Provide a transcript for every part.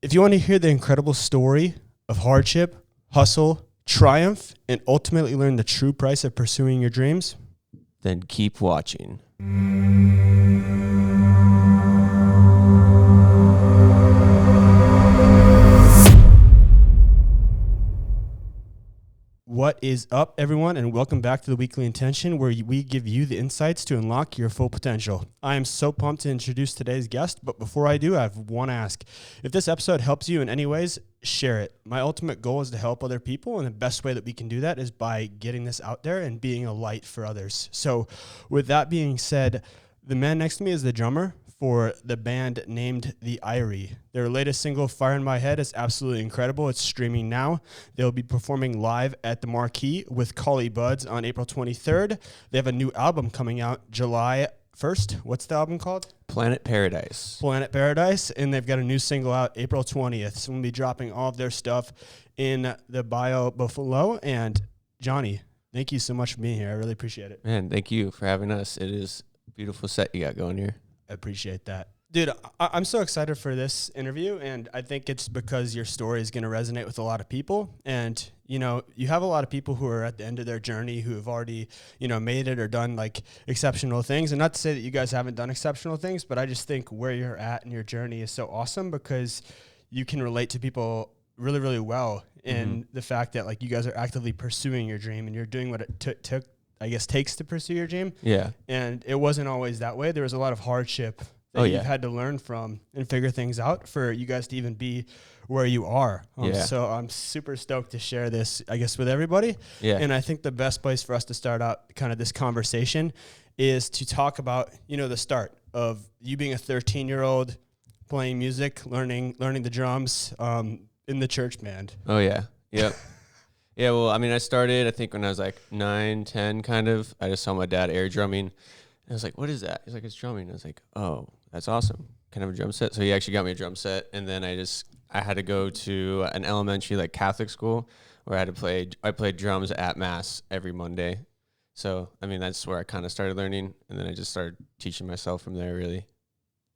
If you want to hear the incredible story of hardship, hustle, triumph, and ultimately learn the true price of pursuing your dreams, Then keep watching. what is up, everyone, and welcome back to the Weekly Intention, where we give you the insights to unlock your full potential. I am so pumped to introduce today's guest, but before I do, I have one ask. If this episode helps you in any ways, share it. My ultimate goal is to help other people, and the best way that we can do that is by getting this out there and being a light for others. So with that being said, the man next to me is the drummer for the band named the Irie. Their latest single, Fire in My Head, is absolutely incredible. It's streaming now. They'll be performing live at the Marquee with Collie Buds on April 23rd. They have a new album coming out July 1st. What's the album called? Planet Paradise. Planet Paradise. And they've got a new single out April 20th. So we'll be dropping all of their stuff in the bio below. And Johnny, thank you so much for being here. I really appreciate it. Man, thank you for having us. It is a beautiful set you got going here. I appreciate that. Dude, I'm so excited for this interview, and I think it's because your story is going to resonate with a lot of people. And, you know, you have a lot of people who are at the end of their journey who have already, you know, made it or done, like, exceptional things. And not to say that you guys haven't done exceptional things, but I just think where you're at in your journey is so awesome because you can relate to people really, really well in the fact that, like, you guys are actively pursuing your dream and you're doing what it took, I guess, takes to pursue your dream. Yeah. And it wasn't always that way. There was a lot of hardship that you've had to learn from and figure things out for you guys to even be where you are. So I'm super stoked to share this, I guess, with everybody. Yeah. And I think the best place for us to start out kind of this conversation is to talk about, you know, the start of you being a 13-year-old playing music, learning the drums in the church band. Oh, yeah. Yep. Yeah, well, I mean, I started, I think, when I was like 9, 10, kind of. I just saw my dad air drumming. And I was like, what is that? He's like, it's drumming. I was like, oh, that's awesome. Can I have a drum set? So he actually got me a drum set. And then I had to go to an elementary, like, Catholic school where I played drums at Mass every Monday. So, I mean, that's where I kind of started learning. And then I just started teaching myself from there, really.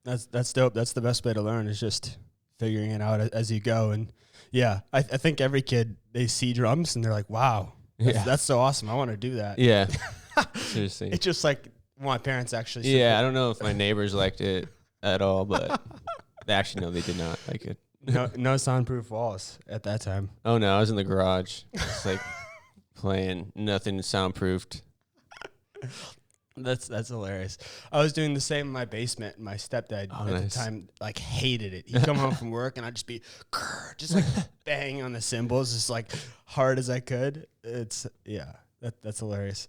That's dope. That's the best way to learn is just figuring it out as you go. And yeah, I think every kid, they see drums and they're like, wow, that's so awesome. I want to do that. Yeah. Seriously. It's just like my parents actually. Yeah. I don't know if my neighbors liked it at all, but no, they did not like it. No soundproof walls at that time. Oh no, I was in the garage. Just like playing, nothing soundproofed. That's hilarious. I was doing the same in my basement, and my stepdad at the time like hated it. He'd come home from work, and I'd just be just like banging on the cymbals, just like hard as I could. That's hilarious.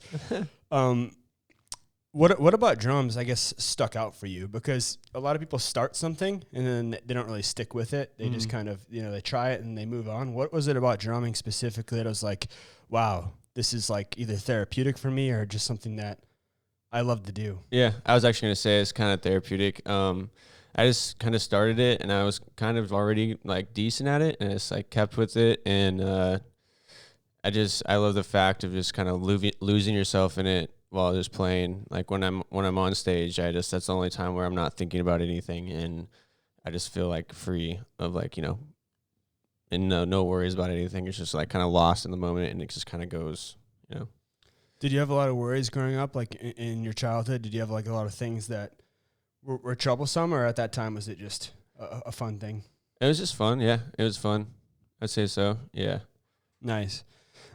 What about drums, I guess, stuck out for you? Because a lot of people start something and then they don't really stick with it. They just kind of, you know, they try it and they move on. What was it about drumming specifically that was like, wow, this is like either therapeutic for me or just something that I love to do? Yeah, I was actually going to say it's kind of therapeutic. I just kind of started it, and I was kind of already like decent at it, and I just like kept with it. And I love the fact of just kind of losing yourself in it while just playing. Like when I'm on stage, that's the only time where I'm not thinking about anything, and I just feel like free of, like, you know, and no worries about anything. It's just like kind of lost in the moment, and it just kind of goes, you know. Did you have a lot of worries growing up, like in your childhood? Did you have like a lot of things that were troublesome, or at that time was it just a fun thing? It was just fun. Yeah, it was fun. I'd say so. Yeah. Nice.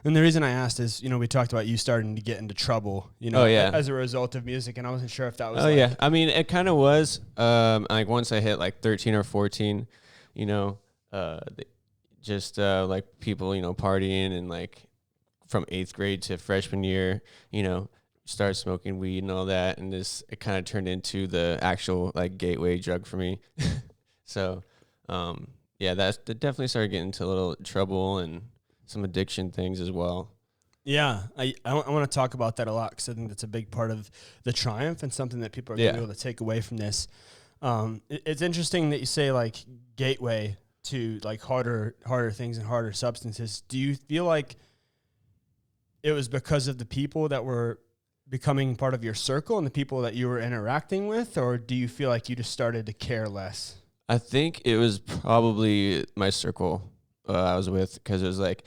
And the reason I asked is, you know, we talked about you starting to get into trouble, you know, as a result of music, and I wasn't sure if that was. Yeah. I mean, it kind of was. Like once I hit like 13 or 14, you know, like people, you know, partying and like. From 8th grade to freshman year, you know, started smoking weed and all that, and it kind of turned into the actual like gateway drug for me. So, that definitely started getting into a little trouble and some addiction things as well. Yeah, I want to talk about that a lot because I think that's a big part of the triumph and something that people are going to be able to take away from this. It's interesting that you say like gateway to like harder things and harder substances. Do you feel like it was because of the people that were becoming part of your circle and the people that you were interacting with, or do you feel like you just started to care less? I think it was probably my circle I was with, because it was like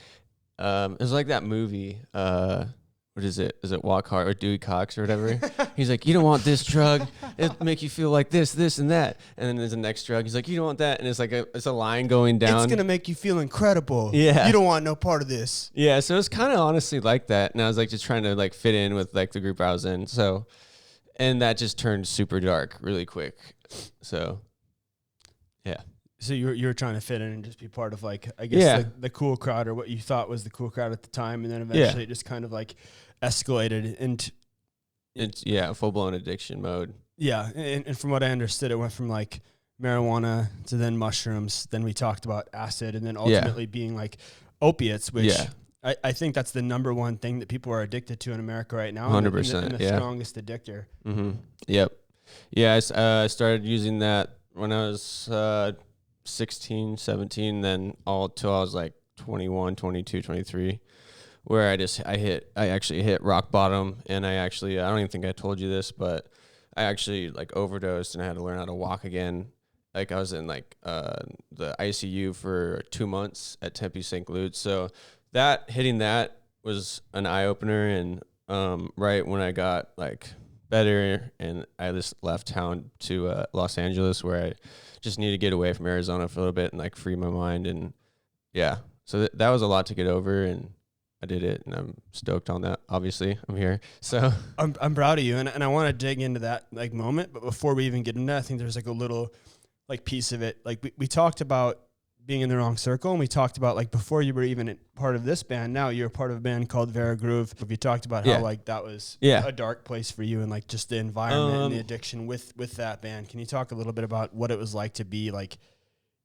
that movie. What is it? Is it Walk Hard or Dewey Cox or whatever? He's like, you don't want this drug. It'll make you feel like this, and that. And then there's the next drug. He's like, you don't want that. And it's like it's a line going down. It's going to make you feel incredible. Yeah. You don't want no part of this. Yeah. So it's kind of honestly like that. And I was like just trying to like fit in with like the group I was in. So, and that just turned super dark really quick. So, yeah. So you were trying to fit in and just be part of like, I guess the cool crowd, or what you thought was the cool crowd at the time. And then eventually it just kind of like escalated into it's full blown addiction mode. Yeah. And from what I understood, it went from like marijuana to then mushrooms. Then we talked about acid, and then ultimately being like opiates, which I think that's the number one thing that people are addicted to in America right now. 100%. And the strongest addictor. Mm-hmm. Yep. Yeah. I started using that when I was 16, 17, then all till I was like 21, 22, 23, where I actually hit rock bottom. And I don't even think I told you this, but I actually like overdosed and I had to learn how to walk again. Like I was in like the ICU for 2 months at Tempe St. Luke's. So hitting that was an eye opener. And right when I got like better, and I just left town to Los Angeles, where I just needed to get away from Arizona for a little bit and like free my mind. And so that was a lot to get over, and I did it, and I'm stoked on that. Obviously I'm here. So I'm proud of you. And I want to dig into that like moment, but before we even get into that, I think there's like a little like piece of it. Like we talked about being in the wrong circle, and we talked about like before you were even part of this band, now you're part of a band called Vera Groove. We talked about how like that was a dark place for you, and like just the environment and the addiction with that band. Can you talk a little bit about what it was like to be like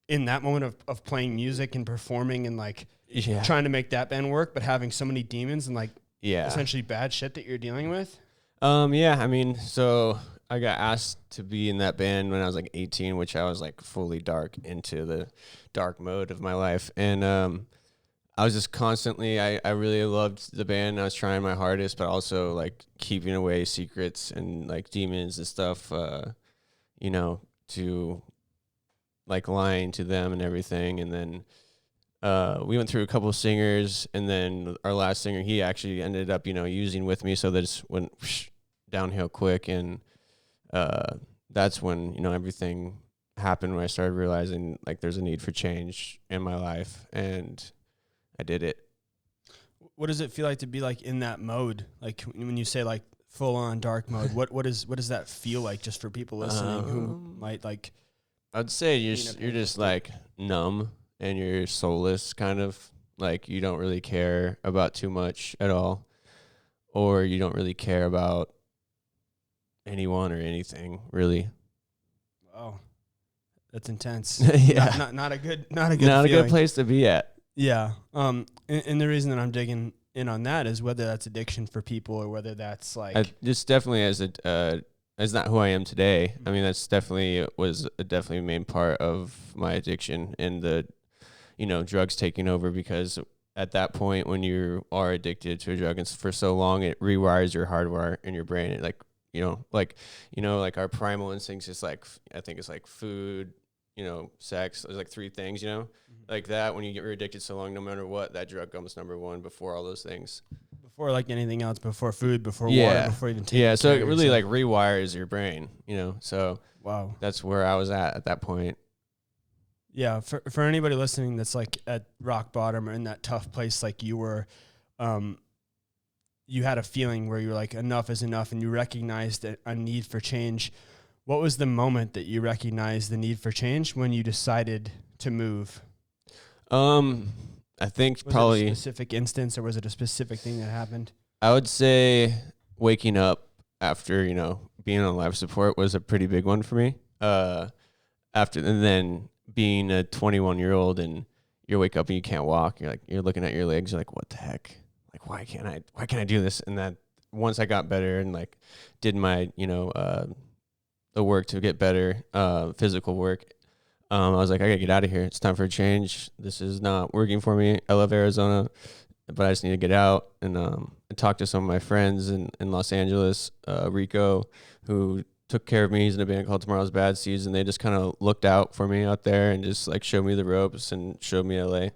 in that moment of playing music and performing and like trying to make that band work, but having so many demons and like essentially bad shit that you're dealing with? I mean, so I got asked to be in that band when I was like 18, which I was like fully dark into the dark mode of my life. And I was just constantly, I really loved the band. I was trying my hardest, but also like keeping away secrets and like demons and stuff, to like lying to them and everything. And then we went through a couple of singers, and then our last singer, he actually ended up, using with me. So that just went downhill quick. And that's when, everything happened, when I started realizing like there's a need for change in my life, and I did it. What does it feel like to be like in that mode? Like when you say like full on dark mode, what does that feel like, just for people listening who might like? I'd say you're just like numb, and you're soulless, kind of like you don't really care about too much at all, or you don't really care about anyone or anything, really. Wow, that's intense. Yeah, not a good place to be at. Yeah. And the reason that I'm digging in on that is whether that's addiction for people, or whether that's like just definitely as not who I am today. I mean, that's definitely a main part of my addiction, and the drugs taking over, because at that point when you are addicted to a drug, and for so long, it rewires your hardware in your brain. It like our primal instincts is like, I think it's like food, sex. There's like three things, like that. When you get addicted so long, no matter what, that drug comes number one before all those things. Before like anything else, before food, before water, before even taking so it really like rewires your brain, So wow, that's where I was at that point. Yeah, for anybody listening that's like at rock bottom or in that tough place like you were, you had a feeling where you were like, enough is enough, and you recognized a need for change. What was the moment that you recognized the need for change, when you decided to move? I think was probably it a specific instance, or was it a specific thing that happened? I would say waking up after, being on life support was a pretty big one for me. And then being a 21-year-old, and you wake up and you can't walk, you're looking at your legs, you're like, what the heck? Like, why can't I do this? And that once I got better and like did my, the work to get better, physical work, I was like, I gotta get out of here. It's time for a change. This is not working for me. I love Arizona, but I just need to get out. And I talked to some of my friends in Los Angeles, Rico, who took care of me. He's in a band called Tomorrow's Bad Seeds, and they just kind of looked out for me out there and just like showed me the ropes and showed me LA.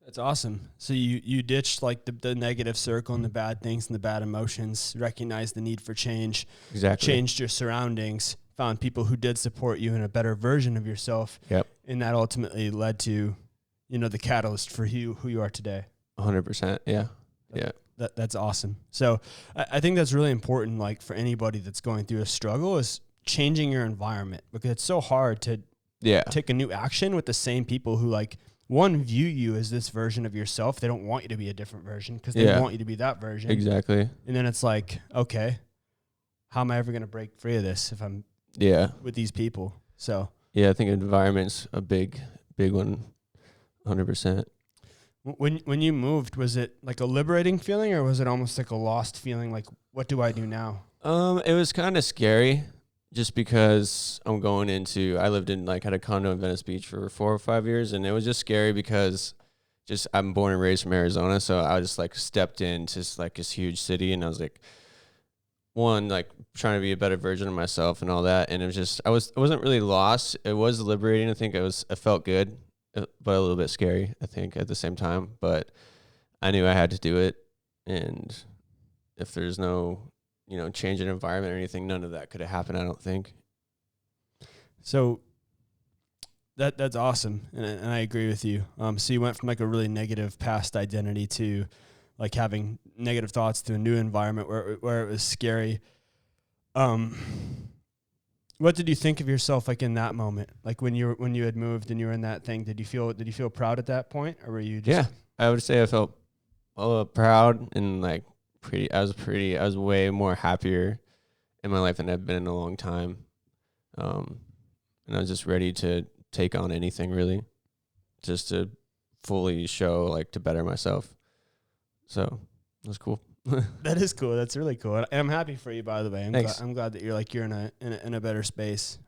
That's awesome. So you ditched like the negative circle and the bad things and the bad emotions, recognized the need for change, Exactly. changed your surroundings, found people who did support you in a better version of yourself. Yep. And that ultimately led to, the catalyst for who you are today. 100%. Yeah. Yeah. That's awesome. So I think that's really important, like for anybody that's going through a struggle, is changing your environment, because it's so hard to take a new action with the same people who like, one, view you as this version of yourself. They don't want you to be a different version because they want you to be that version. Exactly. And then it's like, okay, how am I ever going to break free of this if I'm with these people? So yeah, I think environment's a big one, 100%. When you moved, was it like a liberating feeling, or was it almost like a lost feeling? Like, what do I do now? It was kind of scary, just because I lived in had a condo in Venice Beach for 4 or 5 years, and it was just scary because I'm born and raised from Arizona, so I just like stepped into this huge city, and I was like, one, like trying to be a better version of myself and all that, and it was just I wasn't really lost. It was liberating. I think it felt good, but a little bit scary, I think, at the same time. But I knew I had to do it, and if there's no change in environment or anything, none of that could have happened, I don't think. So that's awesome, and I agree with you. So you went from like a really negative past identity to like having negative thoughts to a new environment where it was scary. What did you think of yourself like in that moment? Like when you had moved and you were in that thing, did you feel proud at that point, or were you just? Yeah, I would say I felt proud and like I was way more happier in my life than I've been in a long time. And I was just ready to take on anything, really, just to fully show, like, to better myself. So it was cool. That is cool. That's really cool. And I'm happy for you, by the way. I'm glad that you're in a better space.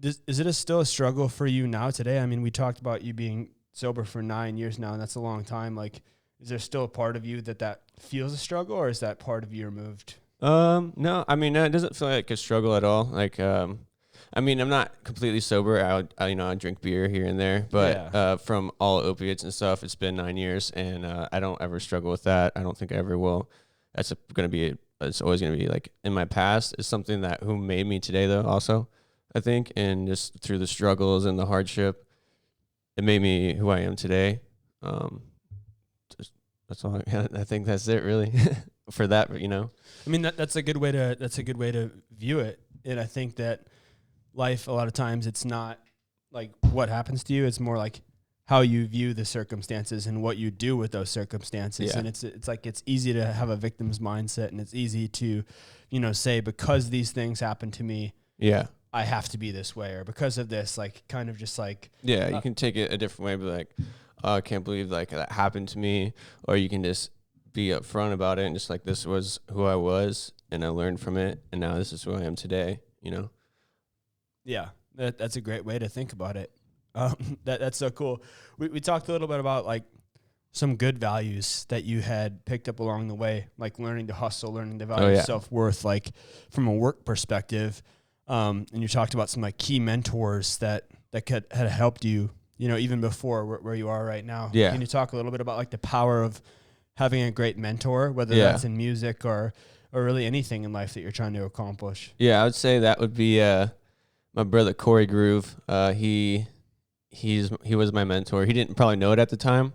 Is it still a struggle for you now today? I mean, we talked about you being sober for 9 years now, and that's a long time. Like, is there still a part of you that feels a struggle, or is that part of you removed? No, I mean, it doesn't feel like a struggle at all. Like, I mean, I'm not completely sober. I drink beer here and there, but from all opiates and stuff, it's been 9 years, and I don't ever struggle with that. I don't think I ever will. It's always gonna be like in my past. It's something that who made me today, though. Also, I think, and just through the struggles and the hardship, it made me who I am today. That's all. I think that's it, really, for that. I mean, that's a good way to view it, and I think that life, a lot of times, it's not like what happens to you. It's more like how you view the circumstances and what you do with those circumstances. Yeah. And it's like it's easy to have a victim's mindset, and it's easy to, say, because these things happen to me, I have to be this way, or because of this, like kind of just like you can take it a different way, but like, I can't believe like that happened to me, or you can just be upfront about it and just like, this was who I was, and I learned from it, and now this is who I am today. Yeah, that's a great way to think about it. That's so cool. We talked a little bit about like some good values that you had picked up along the way, like learning to hustle, learning to value self-worth, like from a work perspective. And you talked about some like key mentors that had helped you, even before where you are right now. Yeah. Can you talk a little bit about like the power of having a great mentor, whether that's in music or really anything in life that you're trying to accomplish? Yeah, I would say that would be my brother Corey Groove. He was my mentor. He didn't probably know it at the time,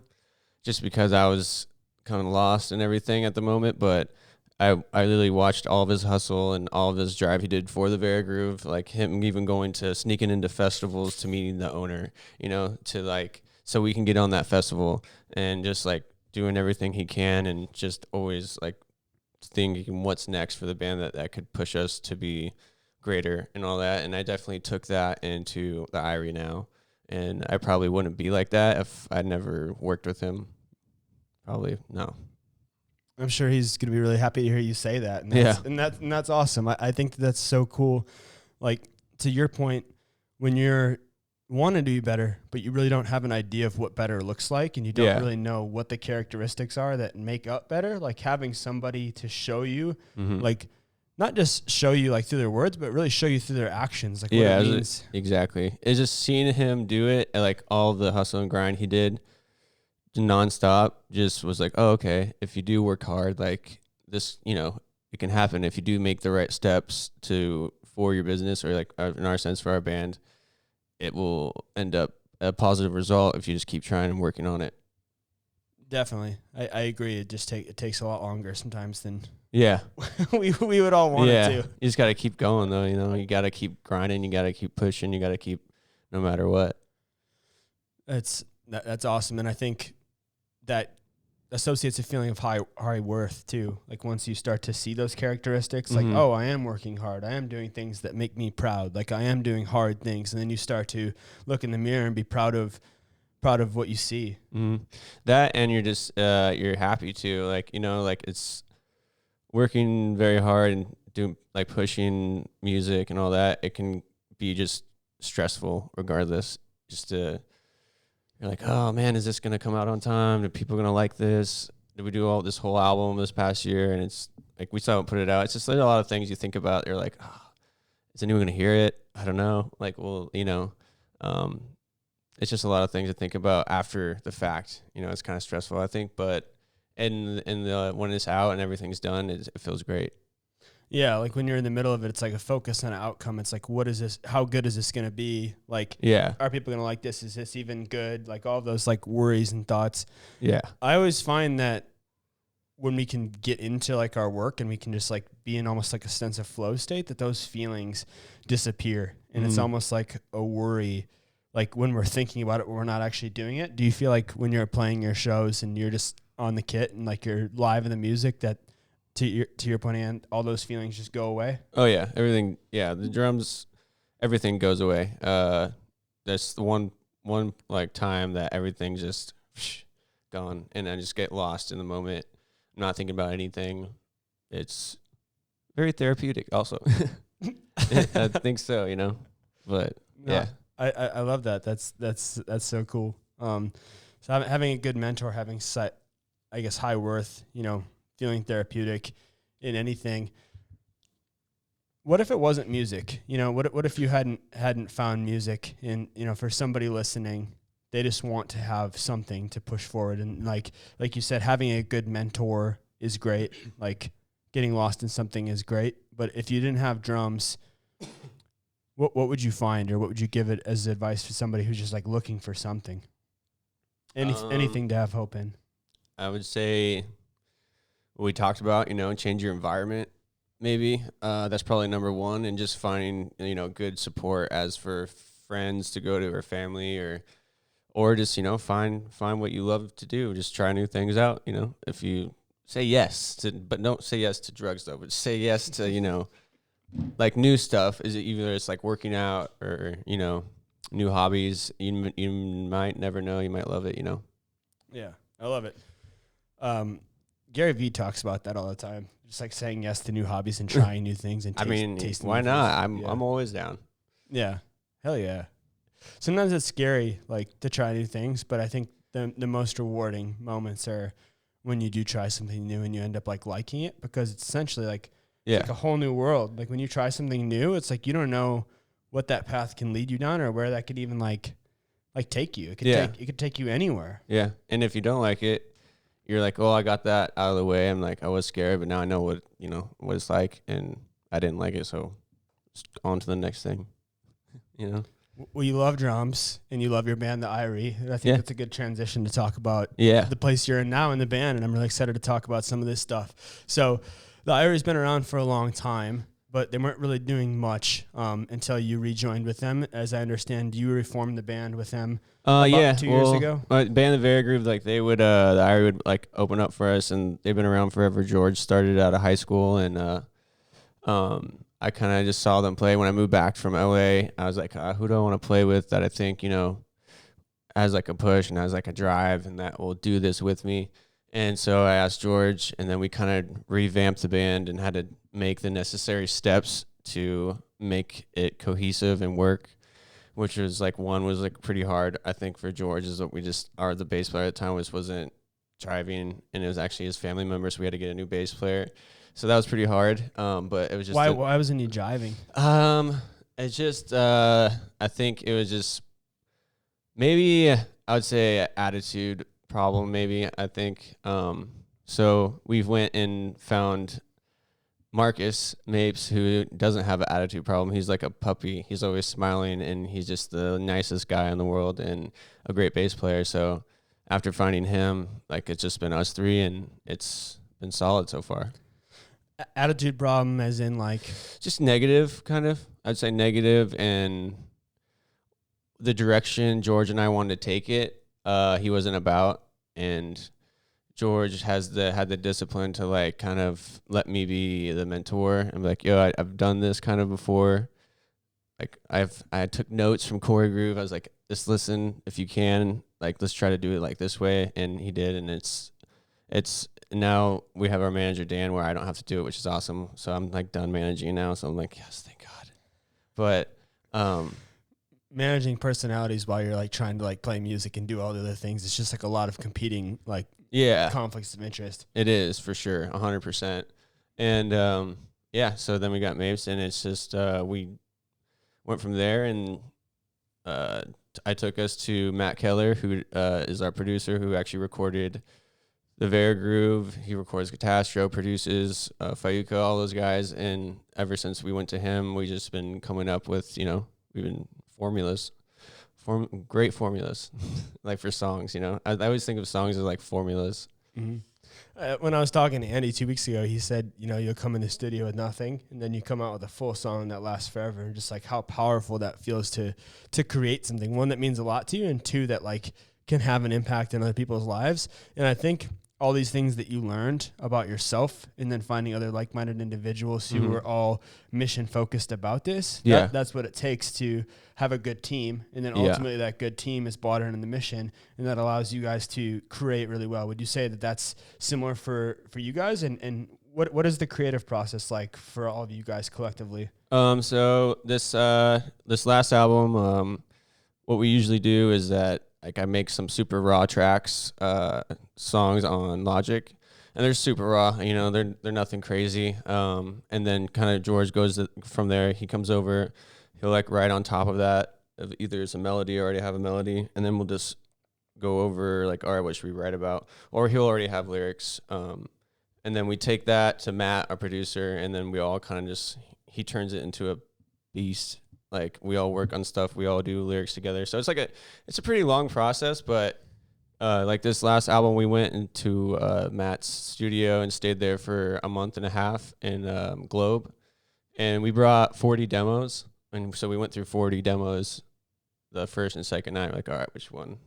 just because I was kind of lost and everything at the moment. But I literally watched all of his hustle and all of his drive he did for the Vera Groove, like him even sneaking into festivals to meeting the owner, to like, so we can get on that festival, and just like doing everything he can, and just always like thinking what's next for the band that could push us to be greater and all that. And I definitely took that into the Irie now, and I probably wouldn't be like that if I'd never worked with him. Probably no. I'm sure he's going to be really happy to hear you say that. And that's awesome. I think that's so cool. Like, to your point, when you're wanting to be better, but you really don't have an idea of what better looks like, and you don't really know what the characteristics are that make up better, like having somebody to show you, like, not just show you like through their words, but really show you through their actions, like Yeah, what it means. exactly. It's just seeing him do it, and like all the hustle and grind he did nonstop, just was like, oh, okay, if you do work hard, like this, it can happen if you do make the right steps for your business, or like in our sense for our band, it will end up a positive result if you just keep trying and working on it. Definitely. I agree. It takes a lot longer sometimes than Yeah. we would all want it to. You just got to keep going though, you got to keep grinding, you got to keep pushing, you got to keep no matter what. That's awesome. And I think that associates a feeling of high worth too. Like once you start to see those characteristics, like, oh, I am working hard. I am doing things that make me proud. Like I am doing hard things. And then you start to look in the mirror and be proud of what you see. That, and you're just, you're happy too. Like, like it's working very hard and doing like pushing music and all that. It can be just stressful regardless. Just you're like, oh man, is this going to come out on time? Are people going to like this? Did we do all this whole album this past year? And it's like, we still haven't put it out. It's just like a lot of things you think about. You're like, oh, is anyone going to hear it? I don't know. Like, well, it's just a lot of things to think about after the fact. It's kind of stressful, I think, but when it's out and everything's done, it feels great. Yeah, like when you're in the middle of it, it's like a focus on an outcome. It's like, what is this? How good is this going to be? Like, are people going to like this? Is this even good? Like all of those like worries and thoughts. Yeah. I always find that when we can get into like our work and we can just like be in almost like a sense of flow state, that those feelings disappear. And it's almost like a worry. Like when we're thinking about it, when we're not actually doing it. Do you feel like when you're playing your shows and you're just on the kit and like you're live in the music, that to your point, and all those feelings just go away? Oh yeah, everything. Yeah, the drums, everything goes away. That's the one like time that everything's just gone, and I just get lost in the moment. I'm not thinking about anything. It's very therapeutic, also. I think so. But no, yeah, I love that. That's so cool. So having a good mentor, having I guess high worth, feeling therapeutic in anything. What if it wasn't music? What if you hadn't found music? And for somebody listening, they just want to have something to push forward. And like you said, having a good mentor is great. Like getting lost in something is great. But if you didn't have drums, what would you find, or what would you give it as advice to somebody who's just like looking for something? Anything to have hope in. I would say what we talked about, change your environment, maybe. That's probably number one, and just finding, good support as for friends to go to, or family, or just, find what you love to do. Just try new things out, if you say yes to, but don't say yes to drugs though, but say yes to, like new stuff. Is it either it's like working out or, new hobbies? You might never know. You might love it, Yeah, I love it. Gary Vee talks about that all the time. Just like saying yes to new hobbies and trying new things and tasting. Why not? I'm always down. Yeah. Hell yeah. Sometimes it's scary, like to try new things, but I think the most rewarding moments are when you do try something new and you end up like liking it, because it's essentially like, it's like a whole new world. Like when you try something new, it's like you don't know what that path can lead you down, or where that could even like take you. It could take you anywhere. Yeah. And if you don't like it, you're like, oh, I got that out of the way. I'm like, I was scared, but now I know what it's like, and I didn't like it, so on to the next thing. Well, you love drums and you love your band, the Irie. I think that's a good transition to talk about the place you're in now in the band, and I'm really excited to talk about some of this stuff. So the Irie's been around for a long time, but they weren't really doing much until you rejoined with them. As I understand, you reformed the band with them 2 years ago. Band the Very Groove, like they would, the Irie would like open up for us, and they've been around forever. George started out of high school, and I kind of just saw them play when I moved back from LA. I was like, who do I want to play with that I think, has like a push and has like a drive and that will do this with me. And so I asked George, and then we kind of revamped the band and had to make the necessary steps to make it cohesive and work, which was like pretty hard, I think, for George, is that the bass player at the time wasn't driving, and it was actually his family member, so we had to get a new bass player. So that was pretty hard. But it was just Why wasn't he jiving? It's just I think it was just maybe I would say a attitude problem. Maybe I think so we went and found Marcus Mapes, who doesn't have an attitude problem. He's like a puppy. He's always smiling, and he's just the nicest guy in the world and a great bass player. So after finding him, like it's just been us three, and it's been solid so far. Attitude problem as in like Just negative, kind of. I'd say negative, and the direction George and I wanted to take it, he wasn't about, and George had the discipline to like kind of let me be the mentor and be like, yo, I've done this kind of before. Like I took notes from Corey Groove. I was like, just listen if you can. Like, let's try to do it like this way, and he did, and it's now we have our manager Dan where I don't have to do it, which is awesome. So I'm like done managing now. So I'm like, yes, thank God. But managing personalities while you're like trying to like play music and do all the other things, it's just like a lot of competing like conflicts of interest. It is for sure, 100%. And so then we got Mapes, and it's just we went from there, and I took us to Matt Keller, who is our producer, who actually recorded the Vera Groove. He records Catastro, produces Fayuca, all those guys, and ever since we went to him, we just been coming up with, we've been great formulas, like for songs, I always think of songs as like formulas. Mm-hmm. When I was talking to Andy 2 weeks ago, he said, you'll come in the studio with nothing, and then you come out with a full song that lasts forever, and just like how powerful that feels to create something, one that means a lot to you, and two, that like can have an impact in other people's lives. And I think all these things that you learned about yourself, and then finding other like-minded individuals who are all mission-focused about this, that's what it takes to have a good team. And then ultimately that good team is bought into the mission, and that allows you guys to create really well. Would you say that that's similar for you guys? And what is the creative process like for all of you guys collectively? So this last album, what we usually do is that like I make some super raw tracks, songs on Logic, and they're super raw. They're nothing crazy. And then kind of George goes from there. He comes over, he'll like write on top of that. Either it's a melody, or already have a melody, and then we'll just go over like, all right, what should we write about? Or he'll already have lyrics. And then we take that to Matt, our producer, and then we all kind of he turns it into a beast. Like we all work on stuff, we all do lyrics together. So it's a pretty long process, but like this last album, we went into Matt's studio and stayed there for a month and a half in Globe, and we brought 40 demos, and so we went through 40 demos the first and second night. We're like, all right, which one's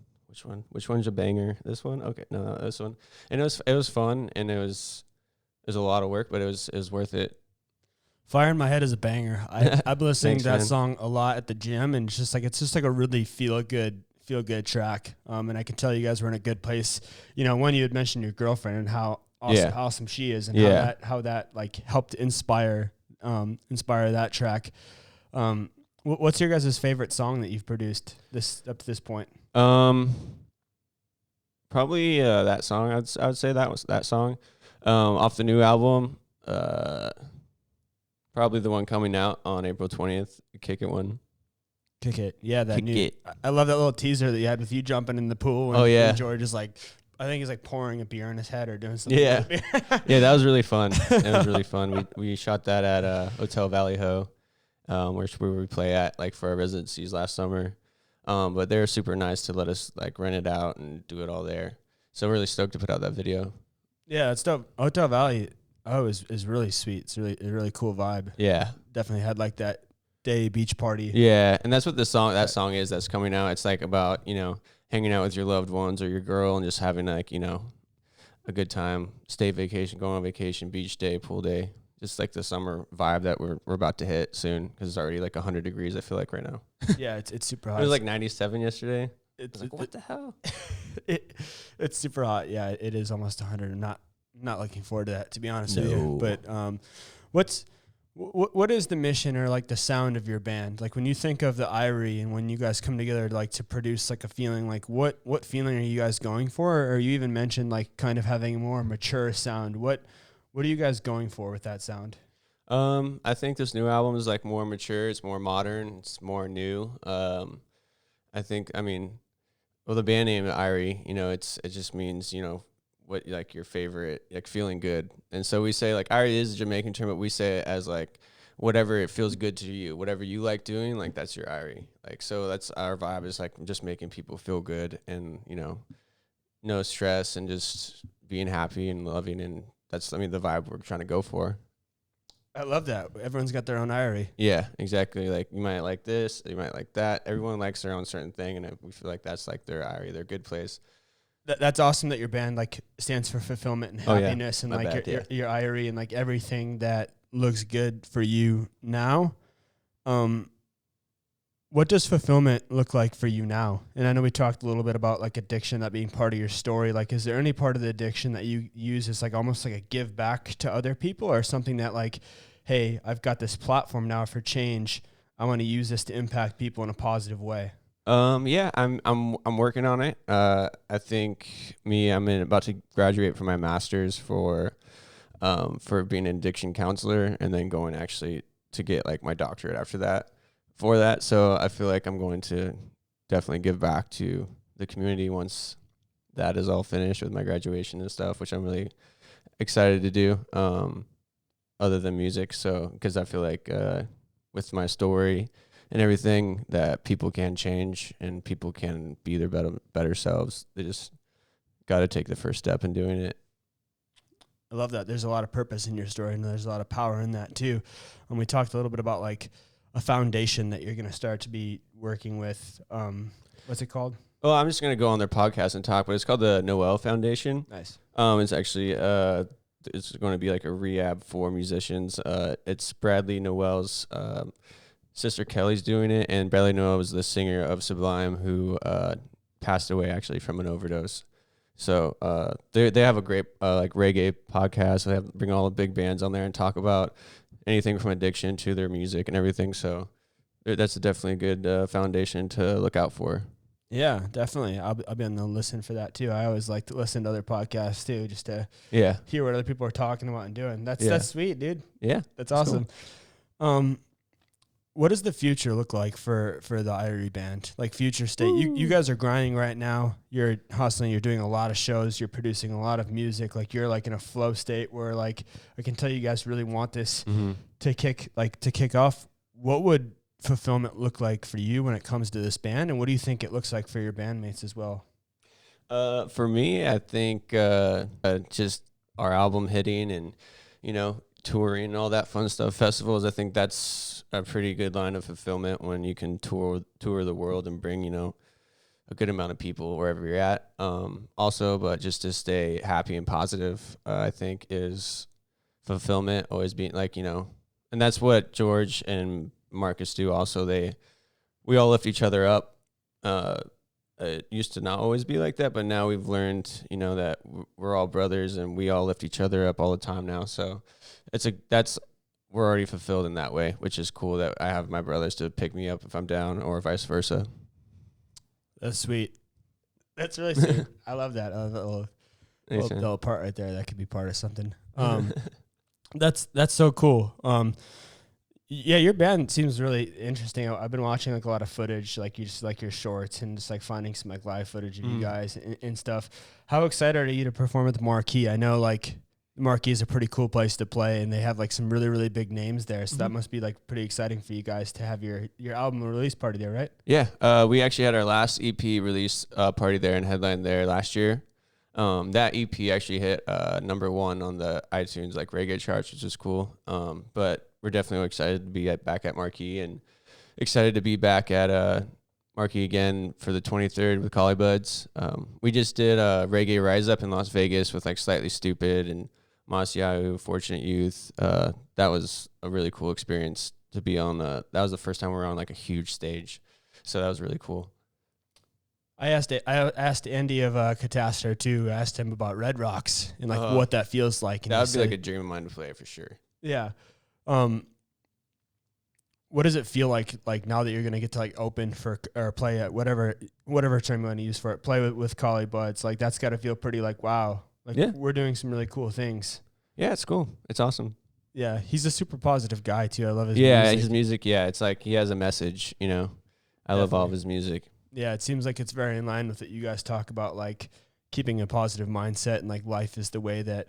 a banger? This one? Okay, no, this one. And it was fun, and it was a lot of work, but it was worth it. Fire in My Head is a banger. I've been listening Thanks, to that man. song a lot at the gym, and it's just like a really feel good track. And I can tell you guys were in a good place. When you had mentioned your girlfriend and how awesome she is, and how that like helped inspire that track. What's your guys' favorite song that you've produced up to this point? Probably that song. I would say that was that song off the new album. Probably the one coming out on April 20th, Kick It one. Kick It. Yeah, that Kick new. It. I love that little teaser that you had with you jumping in the pool. And, and George is like, I think he's like pouring a beer in his head or doing something. Yeah. Yeah, that was really fun. It was really fun. We shot that at Hotel Valley Ho, where we play at like for our residencies last summer. But they were super nice to let us like rent it out and do it all there. So really stoked to put out that video. Yeah, it's dope. Hotel Valley is really sweet. It's a really cool vibe. Yeah. Definitely had like that day beach party. Yeah, and that's what that song is that's coming out. It's like about, hanging out with your loved ones or your girl and just having like, a good time, going on vacation, beach day, pool day. Just like the summer vibe that we're about to hit soon, because it's already like 100 degrees, I feel like right now. Yeah, it's super hot. It was like 97 yesterday. It's like, what the hell? It's super hot. Yeah, it is almost 100. I'm not looking forward to that, to be honest with you. But what is the mission or like the sound of your band? Like when you think of the Irie and when you guys come together like to produce like a feeling, like what feeling are you guys going for? Or you even mentioned like kind of having a more mature sound. What What are you guys going for with that sound? I think this new album is like more mature. It's more modern. It's more new. I mean, well, the band name Irie, it just means, what like your favorite, like feeling good. And so we say like Irie is a Jamaican term, but we say it as like whatever it feels good to you, whatever you like doing, like that's your Irie. Like, so that's our vibe, is like just making people feel good and, no stress and just being happy and loving. And that's, I mean, the vibe we're trying to go for. I love that. Everyone's got their own Irie. Yeah, exactly. Like you might like this, you might like that. Everyone likes their own certain thing, and we feel like that's like their Irie, their good place. That's awesome that your band like stands for fulfillment and happiness, and My like bad, your Irie and like everything that looks good for you now. What does fulfillment look like for you now? And I know we talked a little bit about like addiction, that being part of your story. Like, is there any part of the addiction that you use as like almost like a give back to other people, or something that like, hey, I've got this platform now for change. I want to use this to impact people in a positive way. Yeah, I'm working on it. I think I'm about to graduate from my master's for being an addiction counselor, and then going actually to get like my doctorate after that. For that, so I feel like I'm going to definitely give back to the community once that is all finished with my graduation and stuff, which I'm really excited to do. Other than music, so because I feel like with my story and everything, that people can change and people can be their better selves. They just got to take the first step in doing it. I love that. There's a lot of purpose in your story, and there's a lot of power in that too. And we talked a little bit about like a foundation that you're going to start to be working with. What's it called? Well, I'm just going to go on their podcast and talk, but it's called the Noel Foundation. Nice. It's actually, it's going to be like a rehab for musicians. It's Bradley Noel's sister Kelly's doing it, and Bradley Noel was the singer of Sublime who passed away actually from an overdose. So they have a great like reggae podcast. They bring all the big bands on there and talk about anything from addiction to their music and everything. So that's definitely a good foundation to look out for. Yeah, definitely. I'll be on the listen for that too. I always like to listen to other podcasts too, just to hear what other people are talking about and doing. That's sweet, dude. Yeah, that's awesome. Cool. What does the future look like for the Irie band? Like future state, you guys are grinding right now. You're hustling. You're doing a lot of shows. You're producing a lot of music. Like you're like in a flow state where like I can tell you guys really want this to kick off. What would fulfillment look like for you when it comes to this band, and what do you think it looks like for your bandmates as well? For me, I think just our album hitting and touring and all that fun stuff, festivals. I think that's a pretty good line of fulfillment when you can tour the world and bring a good amount of people wherever you're at. Also, but just to stay happy and positive, I think is fulfillment. Always being like and that's what George and Marcus do. Also, we all lift each other up. It used to not always be like that, but now we've learned that we're all brothers and we all lift each other up all the time now. So we're already fulfilled in that way, which is cool that I have my brothers to pick me up if I'm down or vice versa. That's sweet. That's really sweet. I love that. I love that little part right there. That could be part of something. That's so cool. Yeah, your band seems really interesting. I've been watching like a lot of footage, like you just like your shorts and just like finding some like live footage of you guys and stuff. How excited are you to perform at the Marquee? I know like the Marquee is a pretty cool place to play, and they have like some really, really big names there. So that must be like pretty exciting for you guys to have your album release party there, right? Yeah, we actually had our last EP release party there and headline there last year. That EP actually hit #1 on the iTunes like reggae charts, which is cool. But we're definitely excited to be back at Marquee and excited to be back at Marquee again for the 23rd with Collie Buds. We just did a reggae rise up in Las Vegas with like Slightly Stupid and Masiau, Fortunate Youth. That was a really cool experience to be on. That was the first time we were on like a huge stage, so that was really cool. I asked Andy of Catastor too. I asked him about Red Rocks and like what that feels like. And that would be like a dream of mine to play for sure. Yeah. What does it feel like now that you're gonna get to like open for or play at whatever term you want to use for it? Play with Collie Buds. Like that's got to feel pretty like wow. Like we're doing some really cool things. Yeah, it's cool. It's awesome. Yeah, he's a super positive guy too. I love his Yeah, music. his music. Yeah, it's like he has a message. I love all of Definitely. his music. Yeah, it seems like it's very in line with what you guys talk about, like keeping a positive mindset and like life is the way that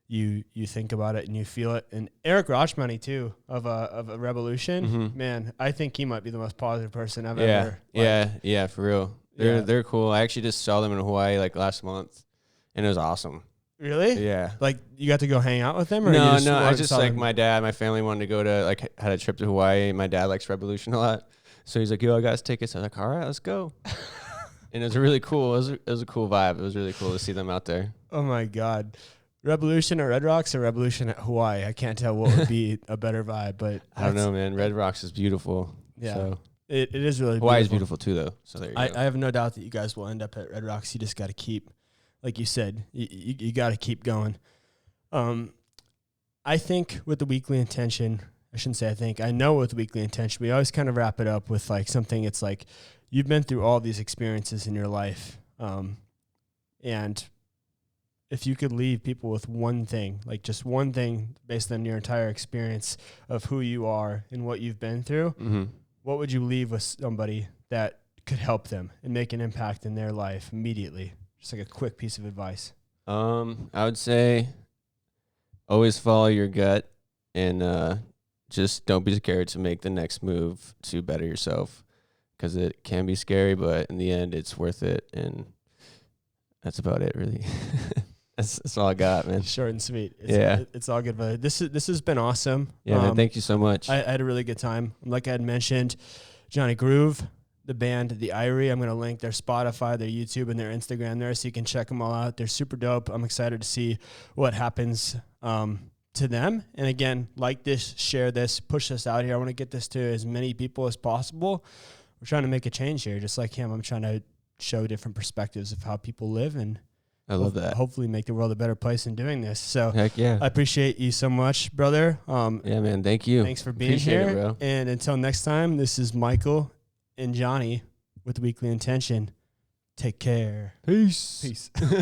you think about it and you feel it. And Eric Rachmani too of a Revolution, Mm-hmm. man, I think he might be the most positive person I've Yeah, ever. yeah, for real. Yeah. They're cool. I actually just saw them in Hawaii like last month, and it was awesome. Really? Yeah. Like you got to go hang out with them, or you No, just no. I wanted to just saw like them? my family wanted to go to like had a trip to Hawaii. My dad likes Revolution a lot, so he's like, "Yo, I got tickets." I was like, "All right, let's go." And it was really cool. It was a cool vibe. It was really cool to see them out there. Oh my God. Revolution at Red Rocks or Revolution at Hawaii? I can't tell what would be a better vibe, but I don't know, man. Red Rocks is beautiful. Yeah. So It is really Hawaii is beautiful. beautiful too, though. So there you go. I have no doubt that you guys will end up at Red Rocks. You just got to keep, like you said, you got to keep going. I think with the weekly intention, I shouldn't say I think, I know with weekly intention, we always kind of wrap it up with like something. It's like you've been through all these experiences in your life. And if you could leave people with one thing, like just one thing based on your entire experience of who you are and what you've been through, Mm-hmm. what would you leave with somebody that could help them and make an impact in their life immediately? Just like a quick piece of advice. I would say always follow your gut and just don't be scared to make the next move to better yourself, because it can be scary, but in the end, it's worth it. And that's about it, really. That's all I got, man. Short and sweet. It's all good. But this has been awesome. Yeah, man. Thank you so much. I had a really good time. Like I had mentioned, Johnny Groove, the band, the Irie. I'm going to link their Spotify, their YouTube, and their Instagram there so you can check them all out. They're super dope. I'm excited to see what happens to them. And again, like this, share this, push this out here. I want to get this to as many people as possible. We're trying to make a change here. Just like him, I'm trying to show different perspectives of how people live and I love that. hopefully make the world a better place in doing this. So Heck yeah. I appreciate you so much, brother. Yeah, man. Thank you. Thanks for being Appreciate here. it, bro. And until next time, this is Michael and Johnny with Weekly Intention. Take care. Peace. Peace.